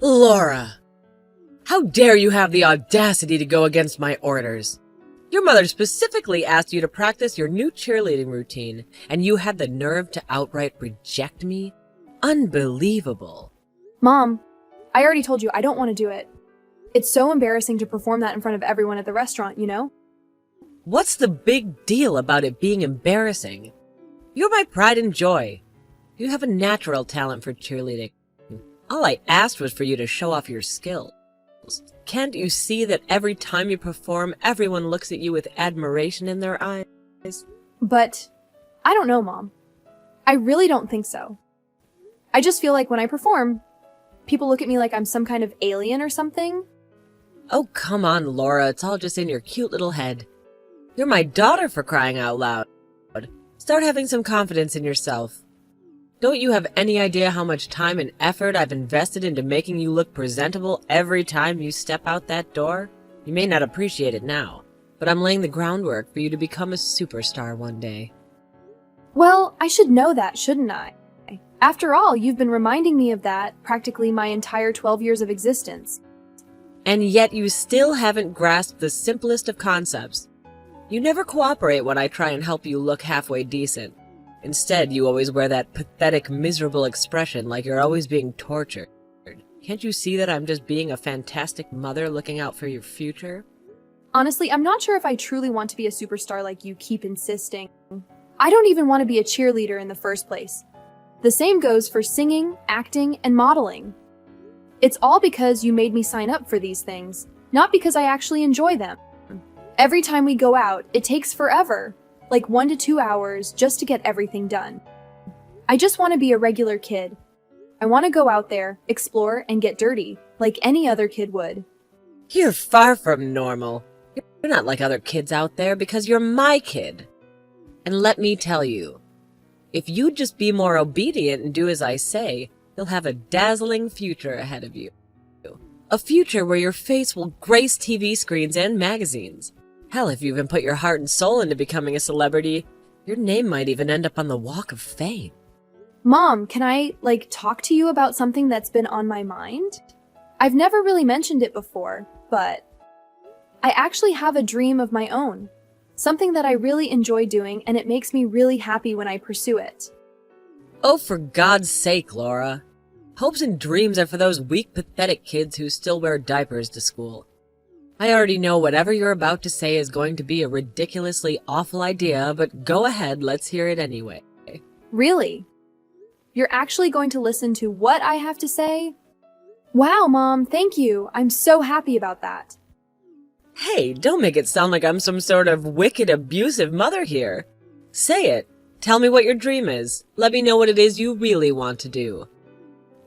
Laura! How dare you have the audacity to go against my orders? Your mother specifically asked you to practice your new cheerleading routine, and you had the nerve to outright reject me? Unbelievable. Mom, I already told you I don't want to do it. It's so embarrassing to perform that in front of everyone at the restaurant, you know? What's the big deal about it being embarrassing? You're my pride and joy. You have a natural talent for cheerleading. All I asked was for you to show off your skills. Can't you see that every time you perform, everyone looks at you with admiration in their eyes? But I don't know, Mom. I really don't think so. I just feel like when I perform, people look at me like I'm some kind of alien or something. Oh, come on, Laura. It's all just in your cute little head. You're my daughter, for crying out loud. Start having some confidence in yourself. Don't you have any idea how much time and effort I've invested into making you look presentable every time you step out that door? You may not appreciate it now, but I'm laying the groundwork for you to become a superstar one day. Well, I should know that, shouldn't I? After all, you've been reminding me of that practically my entire 12 years of existence. And yet you still haven't grasped the simplest of concepts. You never cooperate when I try and help you look halfway decent. Instead, you always wear that pathetic, miserable expression like you're always being tortured. Can't you see that I'm just being a fantastic mother looking out for your future? Honestly, I'm not sure if I truly want to be a superstar like you keep insisting. I don't even want to be a cheerleader in the first place. The same goes for singing, acting, and modeling. It's all because you made me sign up for these things, not because I actually enjoy them. Every time we go out, it takes forever. Like 1 to 2 hours just to get everything done. I just want to be a regular kid. I want to go out there, explore, and get dirty, like any other kid would. You're far from normal. You're not like other kids out there because you're my kid. And let me tell you, if you'd just be more obedient and do as I say, you'll have a dazzling future ahead of you. A future where your face will grace TV screens and magazines. Hell, if you even put your heart and soul into becoming a celebrity, your name might even end up on the Walk of Fame. Mom, can I, talk to you about something that's been on my mind? I've never really mentioned it before, but I actually have a dream of my own. Something that I really enjoy doing, and it makes me really happy when I pursue it. Oh, for God's sake, Laura. Hopes and dreams are for those weak, pathetic kids who still wear diapers to school. I already know whatever you're about to say is going to be a ridiculously awful idea, but go ahead, let's hear it anyway. Really? You're actually going to listen to what I have to say? Wow, Mom, thank you. I'm so happy about that. Hey, don't make it sound like I'm some sort of wicked, abusive mother here. Say it. Tell me what your dream is. Let me know what it is you really want to do.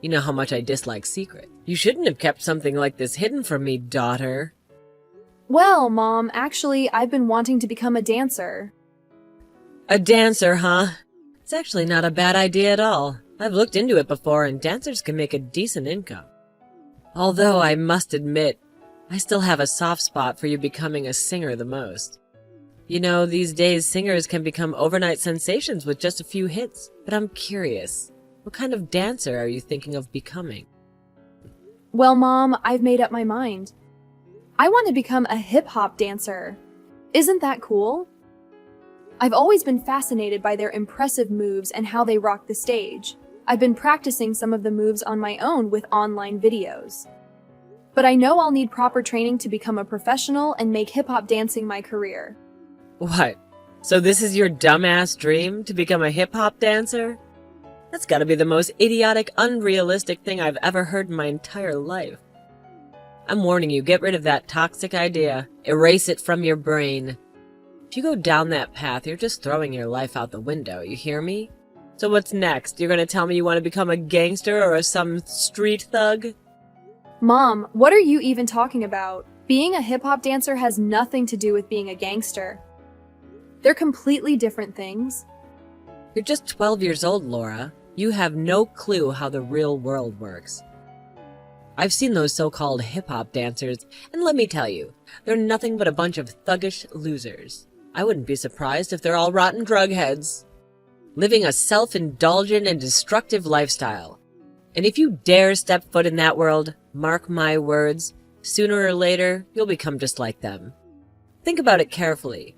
You know how much I dislike secrets. You shouldn't have kept something like this hidden from me, daughter. Well, Mom, actually, I've been wanting to become a dancer. A dancer, huh? It's actually not a bad idea at all. I've looked into it before, and dancers can make a decent income. Although, I must admit, I still have a soft spot for you becoming a singer the most. You know, these days singers can become overnight sensations with just a few hits. But I'm curious, what kind of dancer are you thinking of becoming? Well, Mom, I've made up my mind. I want to become a hip-hop dancer. Isn't that cool? I've always been fascinated by their impressive moves and how they rock the stage. I've been practicing some of the moves on my own with online videos. But I know I'll need proper training to become a professional and make hip-hop dancing my career. What? So this is your dumbass dream, to become a hip-hop dancer? That's gotta be the most idiotic, unrealistic thing I've ever heard in my entire life. I'm warning you, get rid of that toxic idea. Erase it from your brain. If you go down that path, you're just throwing your life out the window, you hear me? So what's next? You're gonna tell me you want to become a gangster or some street thug? Mom, what are you even talking about? Being a hip-hop dancer has nothing to do with being a gangster. They're completely different things. You're just 12 years old, Laura. You have no clue how the real world works. I've seen those so-called hip-hop dancers, and let me tell you, they're nothing but a bunch of thuggish losers. I wouldn't be surprised if they're all rotten drug heads, living a self-indulgent and destructive lifestyle. And if you dare step foot in that world, mark my words, sooner or later, you'll become just like them. Think about it carefully.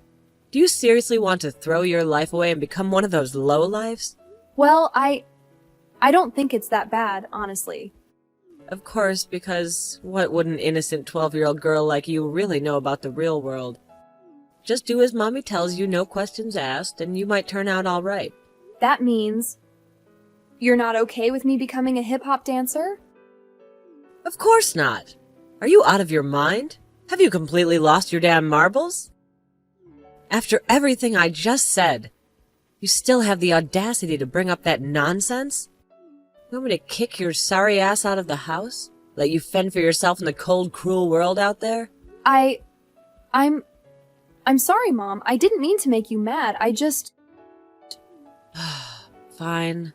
Do you seriously want to throw your life away and become one of those lowlifes? Well, I don't think it's that bad, honestly. Of course, because what would an innocent 12-year-old girl like you really know about the real world? Just do as Mommy tells you, no questions asked, and you might turn out all right. That means you're not okay with me becoming a hip-hop dancer? Of course not. Are you out of your mind? Have you completely lost your damn marbles? After everything I just said, you still have the audacity to bring up that nonsense? You want me to kick your sorry ass out of the house? Let you fend for yourself in the cold, cruel world out there? I'm sorry, Mom. I didn't mean to make you mad. I just... Fine.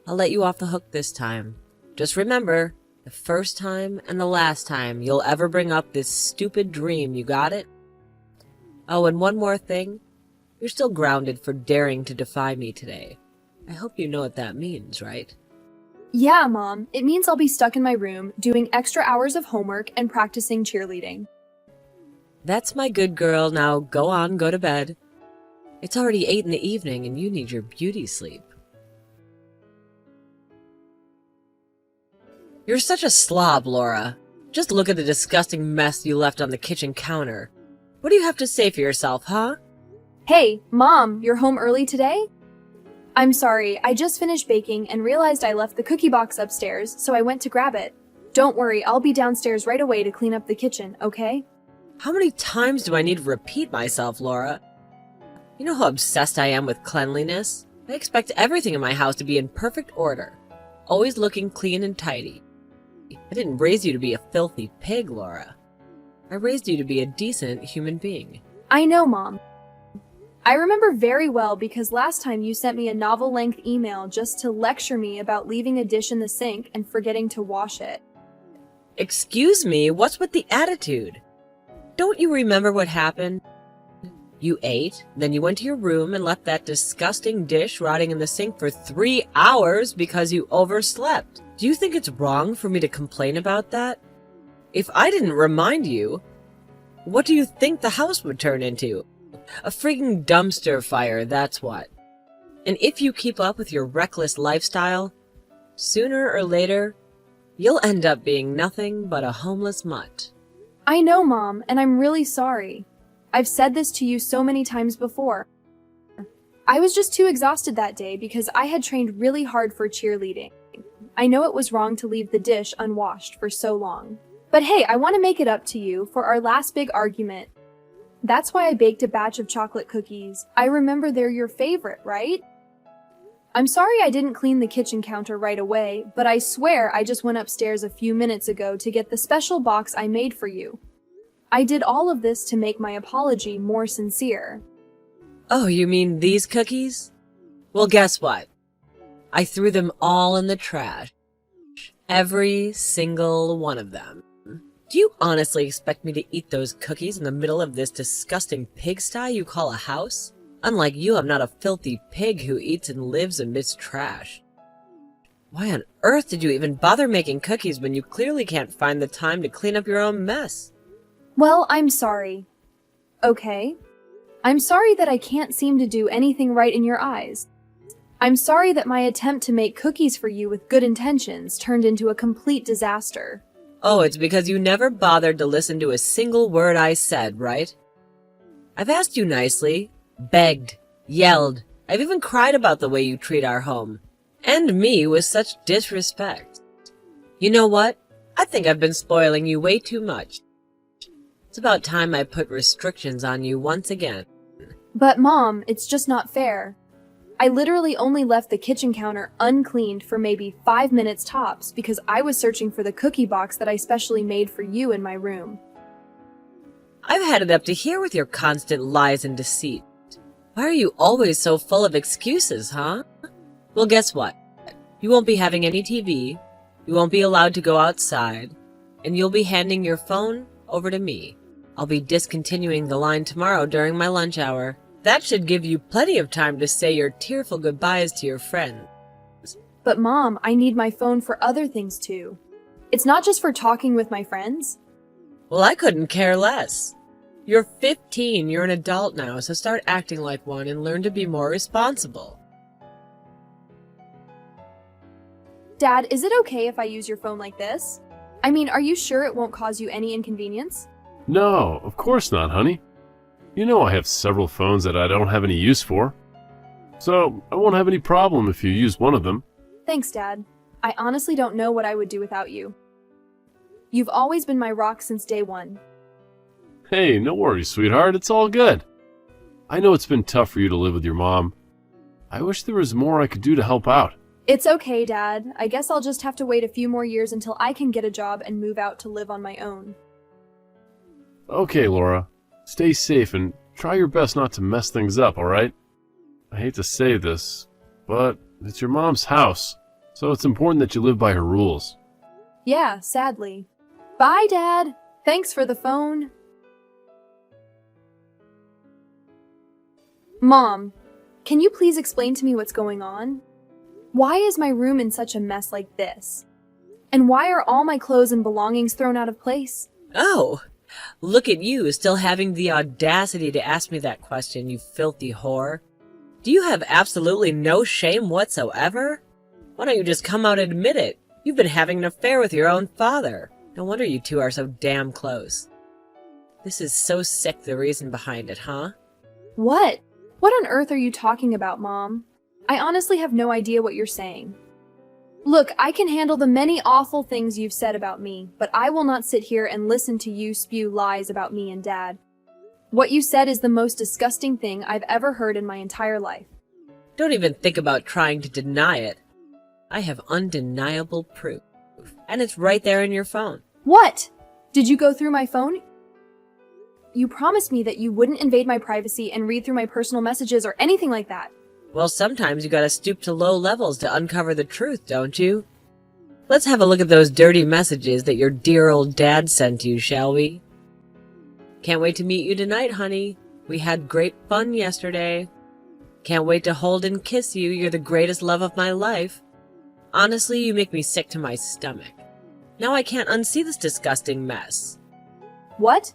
I'll let you off the hook this time. Just remember, the first time and the last time you'll ever bring up this stupid dream, you got it? Oh, and one more thing. You're still grounded for daring to defy me today. I hope you know what that means, right? Yeah, Mom. It means I'll be stuck in my room, doing extra hours of homework and practicing cheerleading. That's my good girl. Now go on, go to bed. It's already 8 in the evening and you need your beauty sleep. You're such a slob, Laura. Just look at the disgusting mess you left on the kitchen counter. What do you have to say for yourself, huh? Hey, Mom, you're home early today? I'm sorry, I just finished baking and realized I left the cookie box upstairs, so I went to grab it. Don't worry, I'll be downstairs right away to clean up the kitchen, okay? How many times do I need to repeat myself, Laura? You know how obsessed I am with cleanliness? I expect everything in my house to be in perfect order, always looking clean and tidy. I didn't raise you to be a filthy pig, Laura. I raised you to be a decent human being. I know, Mom. I remember very well because last time you sent me a novel-length email just to lecture me about leaving a dish in the sink and forgetting to wash it. Excuse me, what's with the attitude? Don't you remember what happened? You ate, then you went to your room and left that disgusting dish rotting in the sink for 3 hours because you overslept. Do you think it's wrong for me to complain about that? If I didn't remind you, what do you think the house would turn into? A freaking dumpster fire, that's what. And if you keep up with your reckless lifestyle, sooner or later, you'll end up being nothing but a homeless mutt. I know, Mom, and I'm really sorry. I've said this to you so many times before. I was just too exhausted that day because I had trained really hard for cheerleading. I know it was wrong to leave the dish unwashed for so long. But hey, I want to make it up to you for our last big argument. That's why I baked a batch of chocolate cookies. I remember they're your favorite, right? I'm sorry I didn't clean the kitchen counter right away, but I swear I just went upstairs a few minutes ago to get the special box I made for you. I did all of this to make my apology more sincere. Oh, you mean these cookies? Well, guess what? I threw them all in the trash. Every single one of them. Do you honestly expect me to eat those cookies in the middle of this disgusting pigsty you call a house? Unlike you, I'm not a filthy pig who eats and lives amidst trash. Why on earth did you even bother making cookies when you clearly can't find the time to clean up your own mess? Well, I'm sorry. Okay? I'm sorry that I can't seem to do anything right in your eyes. I'm sorry that my attempt to make cookies for you with good intentions turned into a complete disaster. Oh, it's because you never bothered to listen to a single word I said, right? I've asked you nicely, begged, yelled. I've even cried about the way you treat our home. And me with such disrespect. You know what? I think I've been spoiling you way too much. It's about time I put restrictions on you once again. But Mom, it's just not fair. I literally only left the kitchen counter uncleaned for maybe 5 minutes tops because I was searching for the cookie box that I specially made for you in my room. I've had it up to here with your constant lies and deceit. Why are you always so full of excuses, huh? Well, guess what? You won't be having any TV, you won't be allowed to go outside, and you'll be handing your phone over to me. I'll be discontinuing the line tomorrow during my lunch hour. That should give you plenty of time to say your tearful goodbyes to your friends. But Mom, I need my phone for other things too. It's not just for talking with my friends. Well, I couldn't care less. You're 15, you're an adult now, so start acting like one and learn to be more responsible. Dad, is it okay if I use your phone like this? I mean, are you sure it won't cause you any inconvenience? No, of course not, honey. You know I have several phones that I don't have any use for. So, I won't have any problem if you use one of them. Thanks, Dad. I honestly don't know what I would do without you. You've always been my rock since day one. Hey, no worries, sweetheart. It's all good. I know it's been tough for you to live with your mom. I wish there was more I could do to help out. It's okay, Dad. I guess I'll just have to wait a few more years until I can get a job and move out to live on my own. Okay, Laura. Stay safe and try your best not to mess things up, alright? I hate to say this, but it's your mom's house, so it's important that you live by her rules. Yeah, sadly. Bye, Dad. Thanks for the phone. Mom, can you please explain to me what's going on? Why is my room in such a mess like this? And why are all my clothes and belongings thrown out of place? Oh, look at you, still having the audacity to ask me that question, you filthy whore. Do you have absolutely no shame whatsoever? Why don't you just come out and admit it? You've been having an affair with your own father. No wonder you two are so damn close. This is so sick, the reason behind it, huh? What? What on earth are you talking about, Mom? I honestly have no idea what you're saying. Look, I can handle the many awful things you've said about me, but I will not sit here and listen to you spew lies about me and Dad. What you said is the most disgusting thing I've ever heard in my entire life. Don't even think about trying to deny it. I have undeniable proof, and it's right there in your phone. What? Did you go through my phone? You promised me that you wouldn't invade my privacy and read through my personal messages or anything like that. Well, sometimes you gotta stoop to low levels to uncover the truth, don't you? Let's have a look at those dirty messages that your dear old dad sent you, shall we? Can't wait to meet you tonight, honey. We had great fun yesterday. Can't wait to hold and kiss you. You're the greatest love of my life. Honestly, you make me sick to my stomach. Now I can't unsee this disgusting mess. What?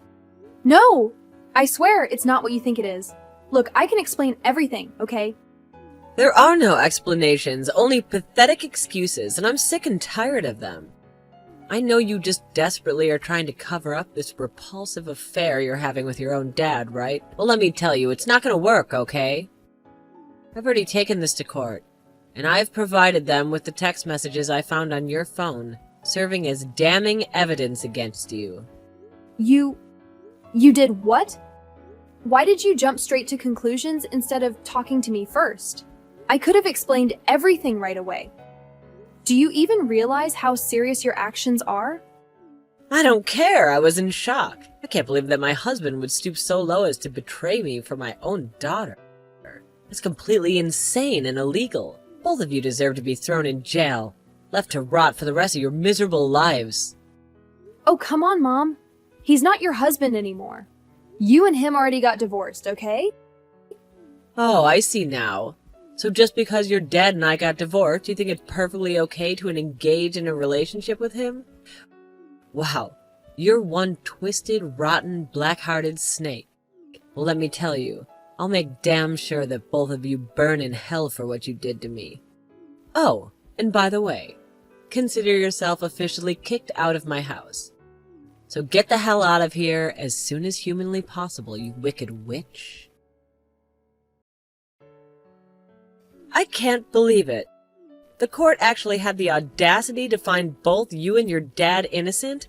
No! I swear it's not what you think it is. Look, I can explain everything, okay? There are no explanations, only pathetic excuses, and I'm sick and tired of them. I know you just desperately are trying to cover up this repulsive affair you're having with your own dad, right? Well, let me tell you, it's not gonna work, okay? I've already taken this to court, and I've provided them with the text messages I found on your phone, serving as damning evidence against you. You did what? Why did you jump straight to conclusions instead of talking to me first? I could have explained everything right away. Do you even realize how serious your actions are? I don't care. I was in shock. I can't believe that my husband would stoop so low as to betray me for my own daughter. It's completely insane and illegal. Both of you deserve to be thrown in jail, left to rot for the rest of your miserable lives. Oh, come on, Mom. He's not your husband anymore. You and him already got divorced, okay? Oh, I see now. So just because your dad and I got divorced, you think it's perfectly okay to engage in a relationship with him? Wow, you're one twisted, rotten, black-hearted snake. Well, let me tell you, I'll make damn sure that both of you burn in hell for what you did to me. Oh, and by the way, consider yourself officially kicked out of my house. So get the hell out of here as soon as humanly possible, you wicked witch. I can't believe it. The court actually had the audacity to find both you and your dad innocent?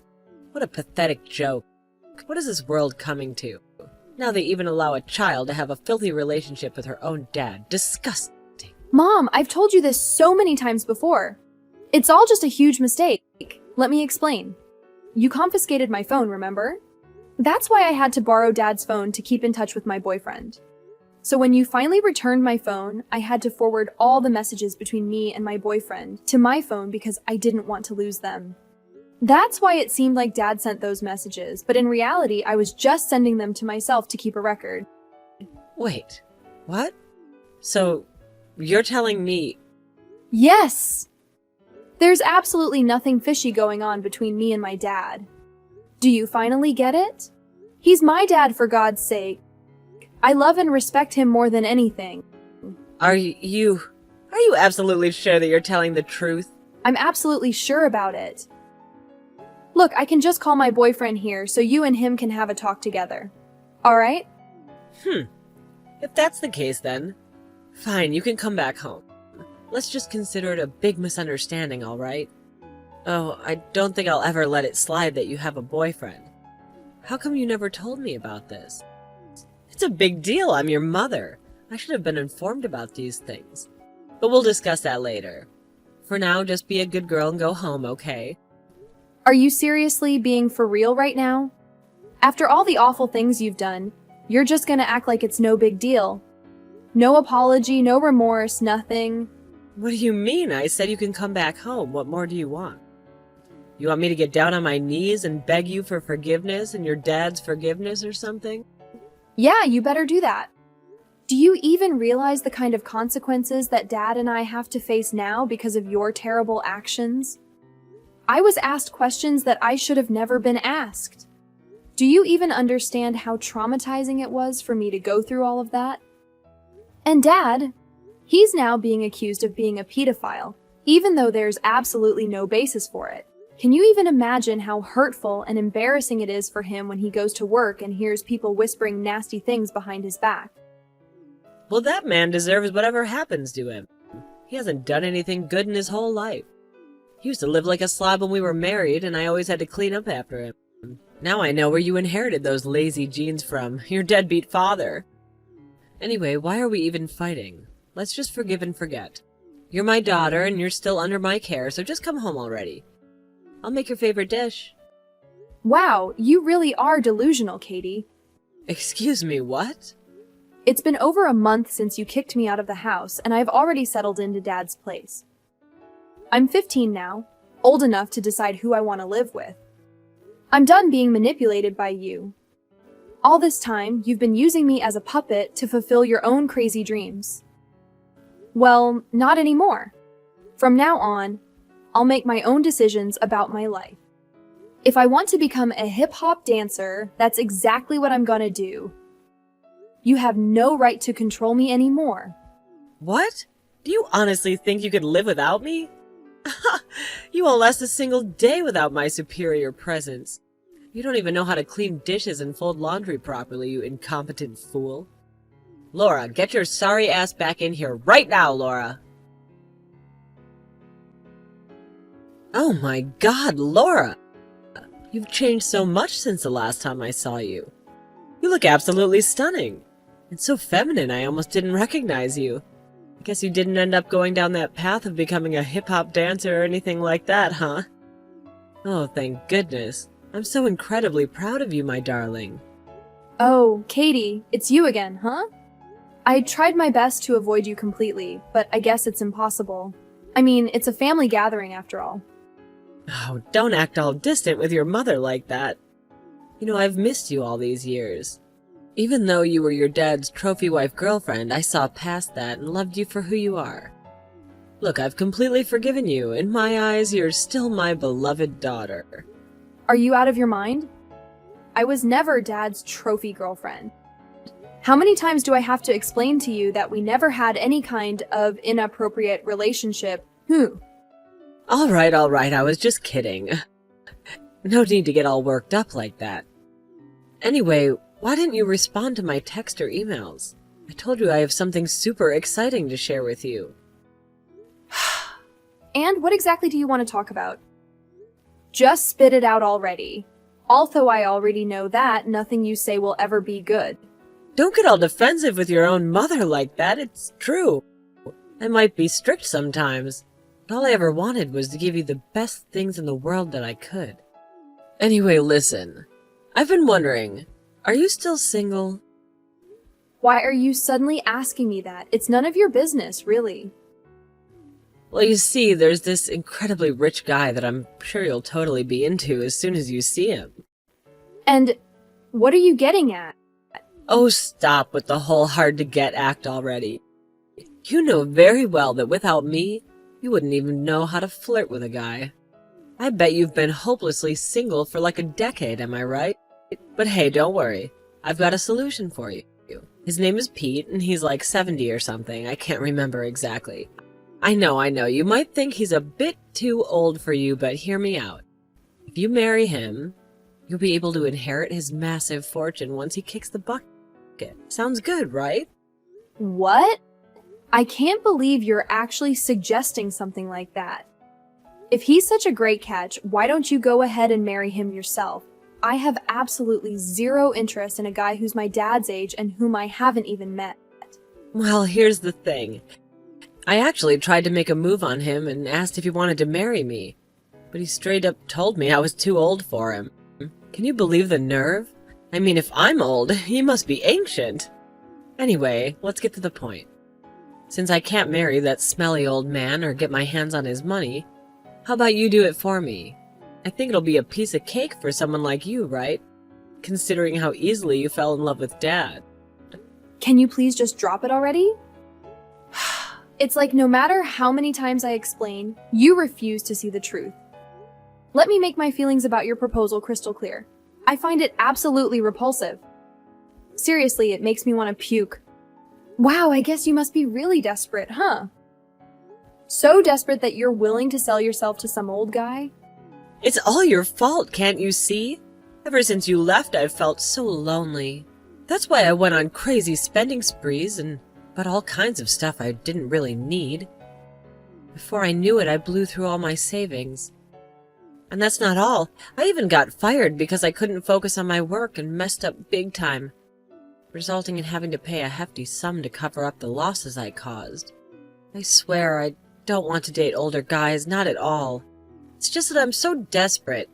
What a pathetic joke. What is this world coming to? Now they even allow a child to have a filthy relationship with her own dad. Disgusting. Mom, I've told you this so many times before. It's all just a huge mistake. Let me explain. You confiscated my phone, remember? That's why I had to borrow Dad's phone to keep in touch with my boyfriend. So when you finally returned my phone, I had to forward all the messages between me and my boyfriend to my phone because I didn't want to lose them. That's why it seemed like Dad sent those messages, but in reality, I was just sending them to myself to keep a record. Wait, what? So, you're telling me... Yes! There's absolutely nothing fishy going on between me and my dad. Do you finally get it? He's my dad, for God's sake. I love and respect him more than anything. Are you absolutely sure that you're telling the truth? I'm absolutely sure about it. Look, I can just call my boyfriend here so you and him can have a talk together. Alright? If that's the case then, fine, you can come back home. Let's just consider it a big misunderstanding, alright? Oh, I don't think I'll ever let it slide that you have a boyfriend. How come you never told me about this? It's a big deal, I'm your mother. I should have been informed about these things. But we'll discuss that later. For now, just be a good girl and go home, okay? Are you seriously being for real right now? After all the awful things you've done, you're just gonna act like it's no big deal. No apology, no remorse, nothing. What do you mean? I said you can come back home. What more do you want? You want me to get down on my knees and beg you for forgiveness and your dad's forgiveness or something? Yeah, you better do that. Do you even realize the kind of consequences that Dad and I have to face now because of your terrible actions? I was asked questions that I should have never been asked. Do you even understand how traumatizing it was for me to go through all of that? And Dad, he's now being accused of being a pedophile, even though there's absolutely no basis for it. Can you even imagine how hurtful and embarrassing it is for him when he goes to work and hears people whispering nasty things behind his back? Well, that man deserves whatever happens to him. He hasn't done anything good in his whole life. He used to live like a slob when we were married, and I always had to clean up after him. Now I know where you inherited those lazy genes from, your deadbeat father. Anyway, why are we even fighting? Let's just forgive and forget. You're my daughter, and you're still under my care, so just come home already. I'll make your favorite dish. Wow, you really are delusional, Katie. Excuse me, what? It's been over a month since you kicked me out of the house, and I've already settled into Dad's place. I'm 15 now, old enough to decide who I want to live with. I'm done being manipulated by you. All this time, you've been using me as a puppet to fulfill your own crazy dreams. Well, not anymore. From now on, I'll make my own decisions about my life. If I want to become a hip-hop dancer, that's exactly what I'm gonna do. You have no right to control me anymore. What? Do you honestly think you could live without me? You won't last a single day without my superior presence. You don't even know how to clean dishes and fold laundry properly, you incompetent fool. Laura, get your sorry ass back in here right now, Laura! Oh my God, Laura! You've changed so much since the last time I saw you. You look absolutely stunning. And so feminine I almost didn't recognize you. I guess you didn't end up going down that path of becoming a hip-hop dancer or anything like that, huh? Oh, thank goodness. I'm so incredibly proud of you, my darling. Oh, Katie, it's you again, huh? I tried my best to avoid you completely, but I guess it's impossible. I mean, it's a family gathering after all. Oh, don't act all distant with your mother like that. You know, I've missed you all these years. Even though you were your dad's trophy wife girlfriend, I saw past that and loved you for who you are. Look, I've completely forgiven you. In my eyes, you're still my beloved daughter. Are you out of your mind? I was never Dad's trophy girlfriend. How many times do I have to explain to you that we never had any kind of inappropriate relationship? All right, I was just kidding. No need to get all worked up like that. Anyway, why didn't you respond to my text or emails? I told you I have something super exciting to share with you. And what exactly do you want to talk about? Just spit it out already. Although I already know that nothing you say will ever be good. Don't get all defensive with your own mother like that, it's true. I might be strict sometimes, but all I ever wanted was to give you the best things in the world that I could. Anyway, listen. I've been wondering, are you still single? Why are you suddenly asking me that? It's none of your business, really. Well, you see, there's this incredibly rich guy that I'm sure you'll totally be into as soon as you see him. And what are you getting at? Oh, stop with the whole hard-to-get act already. You know very well that without me, You wouldn't even know how to flirt with a guy. I bet you've been hopelessly single for like a decade, am I right? But hey, don't worry. I've got a solution for you. His name is Pete, and he's like 70 or something. I can't remember exactly. I know. You might think he's a bit too old for you, but hear me out. If you marry him, you'll be able to inherit his massive fortune once he kicks the bucket. Sounds good, right? What? I can't believe you're actually suggesting something like that. If he's such a great catch, why don't you go ahead and marry him yourself? I have absolutely zero interest in a guy who's my dad's age and whom I haven't even met. Well, here's the thing. I actually tried to make a move on him and asked if he wanted to marry me, but he straight up told me I was too old for him. Can you believe the nerve? I mean, if I'm old, he must be ancient. Anyway, let's get to the point. Since I can't marry that smelly old man or get my hands on his money, how about you do it for me? I think it'll be a piece of cake for someone like you, right? Considering how easily you fell in love with Dad. Can you please just drop it already? It's like no matter how many times I explain, you refuse to see the truth. Let me make my feelings about your proposal crystal clear. I find it absolutely repulsive. Seriously, it makes me want to puke. Wow, I guess you must be really desperate, huh? So desperate that you're willing to sell yourself to some old guy? It's all your fault, can't you see? Ever since you left, I've felt so lonely. That's why I went on crazy spending sprees and bought all kinds of stuff I didn't really need. Before I knew it, I blew through all my savings. And that's not all. I even got fired because I couldn't focus on my work and messed up big time, resulting in having to pay a hefty sum to cover up the losses I caused. I swear I don't want to date older guys, not at all. It's just that I'm so desperate.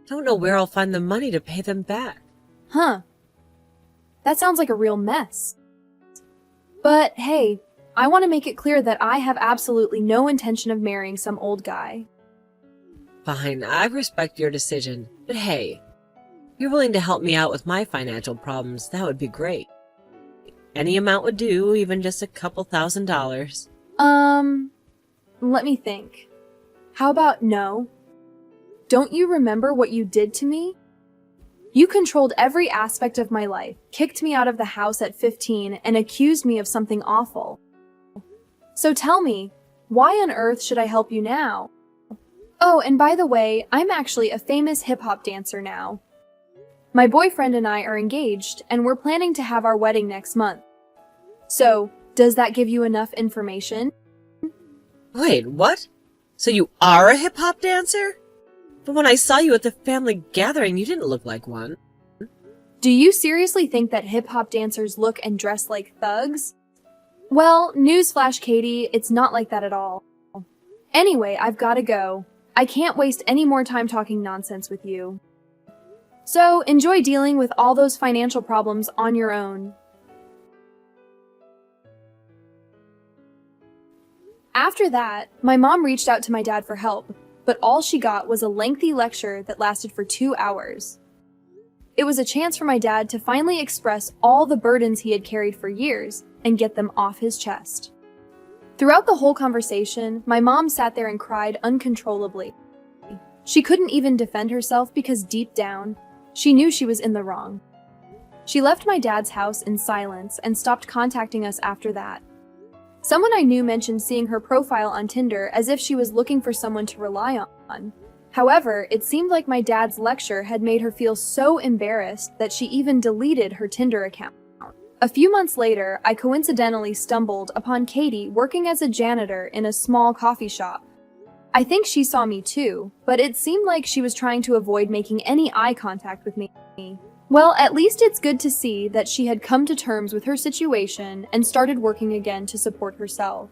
Don't know where I'll find the money to pay them back. Huh. That sounds like a real mess. But hey, I want to make it clear that I have absolutely no intention of marrying some old guy. Fine, I respect your decision. But hey, if you're willing to help me out with my financial problems, that would be great. Any amount would do, even just a couple $1,000s. Let me think. How about no? Don't you remember what you did to me? You controlled every aspect of my life, kicked me out of the house at 15, and accused me of something awful. So tell me, why on earth should I help you now? Oh, and by the way, I'm actually a famous hip-hop dancer now. My boyfriend and I are engaged, and we're planning to have our wedding next month. So, does that give you enough information? Wait, what? So you are a hip-hop dancer? But when I saw you at the family gathering, you didn't look like one. Do you seriously think that hip-hop dancers look and dress like thugs? Well, newsflash, Katie, it's not like that at all. Anyway, I've gotta go. I can't waste any more time talking nonsense with you. So, enjoy dealing with all those financial problems on your own. After that, my mom reached out to my dad for help, but all she got was a lengthy lecture that lasted for 2 hours. It was a chance for my dad to finally express all the burdens he had carried for years and get them off his chest. Throughout the whole conversation, my mom sat there and cried uncontrollably. She couldn't even defend herself because deep down, she knew she was in the wrong. She left my dad's house in silence and stopped contacting us after that. Someone I knew mentioned seeing her profile on Tinder as if she was looking for someone to rely on. However, it seemed like my dad's lecture had made her feel so embarrassed that she even deleted her Tinder account. A few months later, I coincidentally stumbled upon Katie working as a janitor in a small coffee shop. I think she saw me too, but it seemed like she was trying to avoid making any eye contact with me. Well, at least it's good to see that she had come to terms with her situation and started working again to support herself.